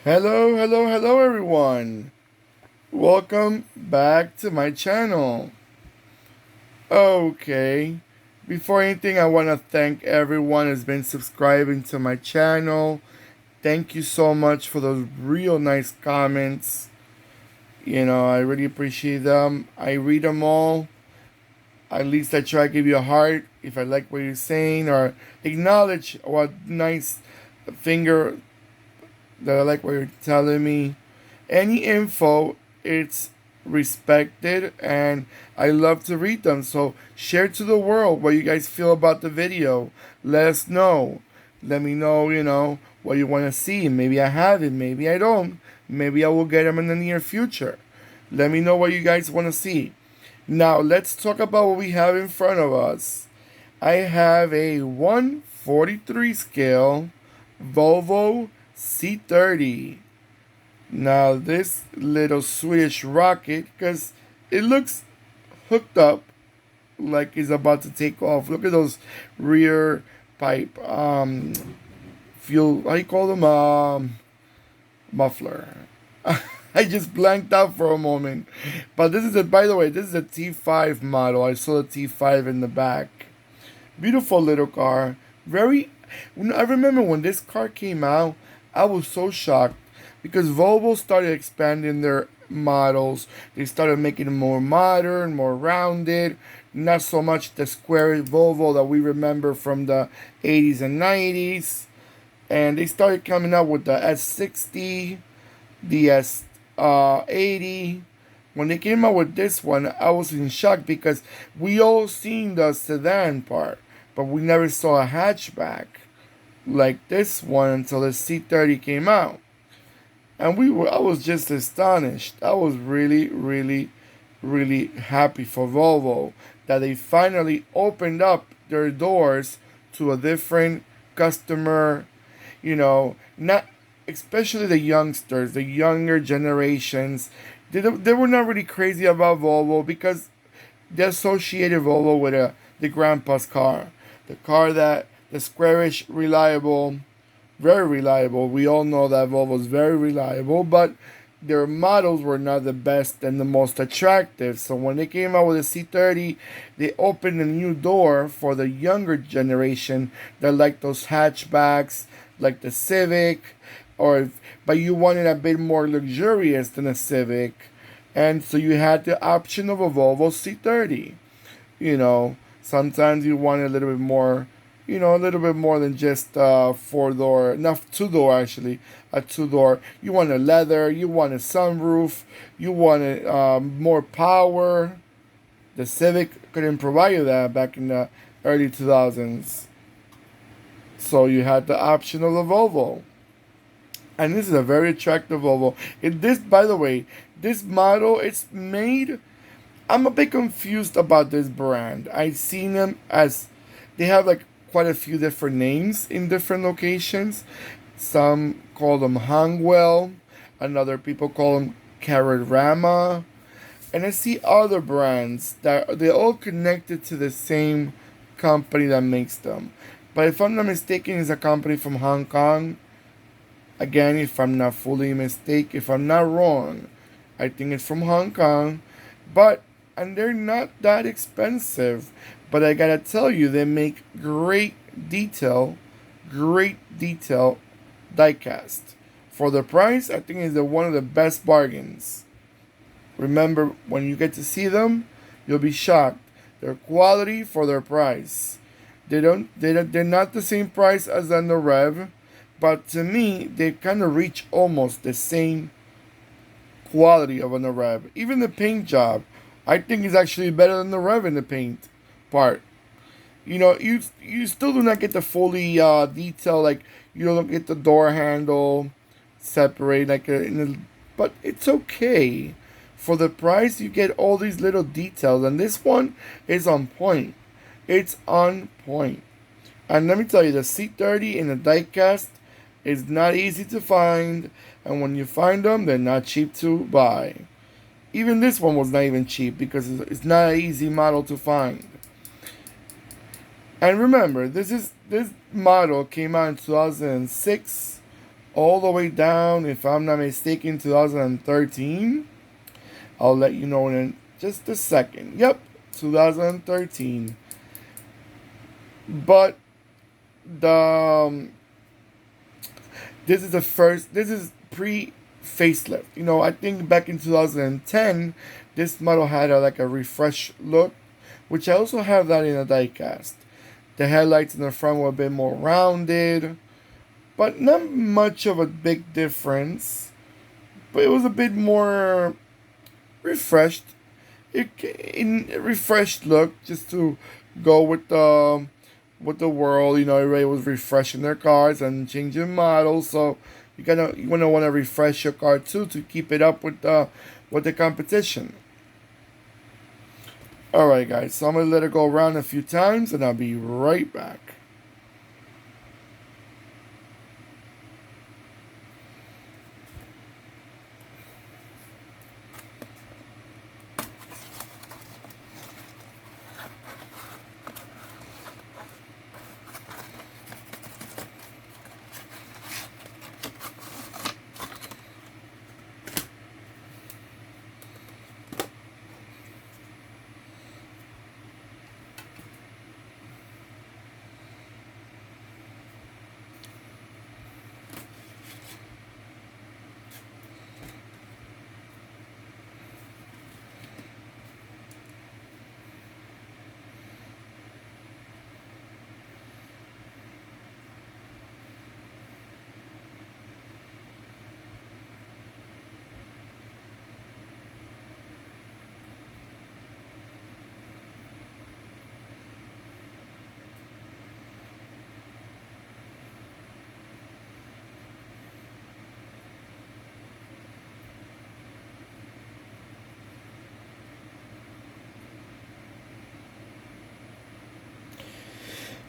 Hello, hello, hello, everyone. Welcome back to my channel. Okay, before anything, I want to thank everyone who's been subscribing to my channel. Thank you so much for those real nice comments. I really appreciate them. I read them all. At least I try to give you a heart if I like what you're saying or acknowledge what nice finger that I like what you're telling me. Any info, it's respected and I love to read them. So share to the world what you guys feel about the video. Let us know. Let me know, what you want to see. Maybe I have it, maybe I don't. Maybe I will get them in the near future. Let me know what you guys want to see. Now let's talk about what we have in front of us. I have a 143 scale Volvo C30. Now this little Swedish rocket, because it looks hooked up like it's about to take off. Look at those rear pipe fuel. How you call them? Muffler. I just blanked out for a moment. But this is a. By the way, this is a T5 model. I saw the T5 in the back. Beautiful little car. Very. I remember when this car came out, I was so shocked because Volvo started expanding their models. They started making them more modern, more rounded, not so much the square Volvo that we remember from the 80s and 90s. And they started coming out with the S60, the S80. When they came out with this one, I was in shock because we all seen the sedan part, but we never saw a hatchback like this one until the C30 came out. And I was just astonished. I was really, really, really happy for Volvo that they finally opened up their doors to a different customer, not especially the youngsters, the younger generations. They were not really crazy about Volvo because they associated Volvo with the grandpa's car, the car that the squarish, reliable, very reliable. We all know that Volvo is very reliable, but their models were not the best and the most attractive. So when they came out with the C30, they opened a new door for the younger generation that like those hatchbacks, like the Civic, but you wanted a bit more luxurious than a Civic, and so you had the option of a Volvo C30. Sometimes you want a little bit more, a little bit more than just four door, not two door actually, a two door. You want a leather, you want a sunroof, you wanted more power. The Civic couldn't provide you that back in the early 2000s. So you had the option of the Volvo. And this is a very attractive Volvo. By the way, this model, it's made. I'm a bit confused about this brand. I've seen them as they have like quite a few different names in different locations. Some call them Hongwell, another people call them Carrorama, and I see other brands that they're all connected to the same company that makes them. But if I'm not mistaken, it's a company from Hong Kong. Again, if I'm not fully mistaken, if I'm not wrong, I think it's from Hong Kong. And they're not that expensive. But I gotta tell you, they make great detail diecast. For the price, I think it's one of the best bargains. Remember, when you get to see them, you'll be shocked. Their quality for their price. They're not the same price as on the Rev, but to me, they kind of reach almost the same quality of an Rev. Even the paint job, I think is actually better than the Rev in the paint part. You still do not get the fully detail, like you don't get the door handle separate but it's okay. For the price, you get all these little details, and this one is on point. It's on point. And let me tell you, the C30 in the diecast is not easy to find, and when you find them, they're not cheap to buy. Even this one was not even cheap because it's not an easy model to find. And remember, this model came out in 2006 all the way down, if I'm not mistaken, 2013. I'll let you know in just a second. Yep, 2013. But the this is the first. This is pre facelift. You know, I think back in 2010, this model had like a refresh look, which I also have that in a diecast. The headlights in the front were a bit more rounded, but not much of a big difference. But it was a bit more refreshed. In a refreshed look, just to go with the world. You know, everybody was refreshing their cars and changing models, so you wanna want to refresh your car too to keep it up with the competition. All right, guys. So I'm gonna let it go around a few times, and I'll be right back.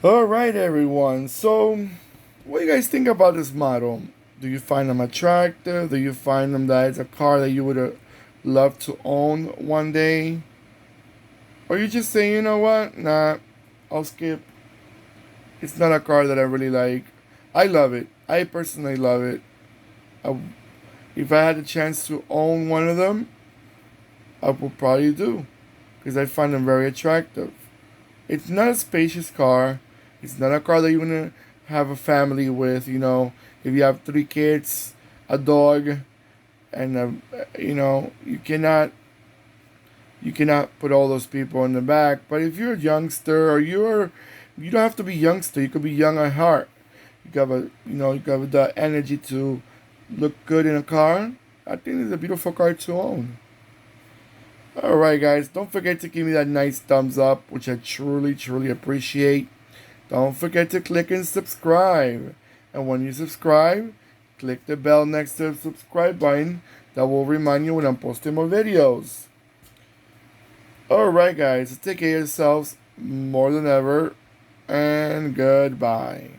All right, everyone. So, what do you guys think about this model? Do you find them attractive? Do you find them that it's a car that you would love to own one day? Or you just say, you know what? Nah, I'll skip. It's not a car that I really like. I love it. I personally love it. I, if I had the chance to own one of them, I would probably do. Because I find them very attractive. It's not a spacious car. It's not a car that you want to have a family with. You know, if you have 3 kids, a dog, and you cannot put all those people in the back. But if you're a youngster, or you don't have to be youngster. You could be young at heart. You have the energy to look good in a car. I think it's a beautiful car to own. Alright, guys, don't forget to give me that nice thumbs up, which I truly, truly appreciate. Don't forget to click and subscribe. And when you subscribe, click the bell next to the subscribe button. That will remind you when I'm posting more videos. Alright, guys, take care of yourselves more than ever. And goodbye.